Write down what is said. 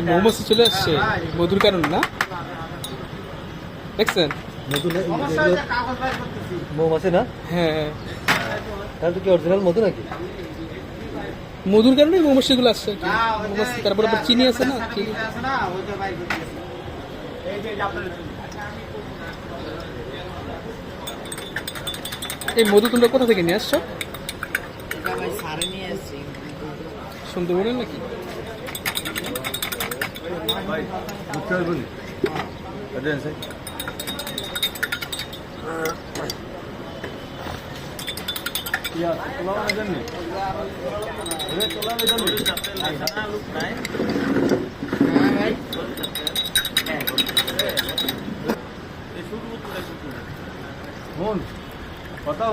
মৌমাছি চলে আসছে মধুর কারণ না দেখছেন মধু মৌমাছি না? হ্যাঁ তাহলে তো কি অরিজিনাল মধু নাকি? মধুর কারণে মৌমাছিগুলো আসছে আর কি। মৌমাছি তারপরে আবার চিনি আছে না চিনি এই মধু তোমরা কোথা থেকে নিয়ে আসছো? সুন্দরবনের নাকি? কথা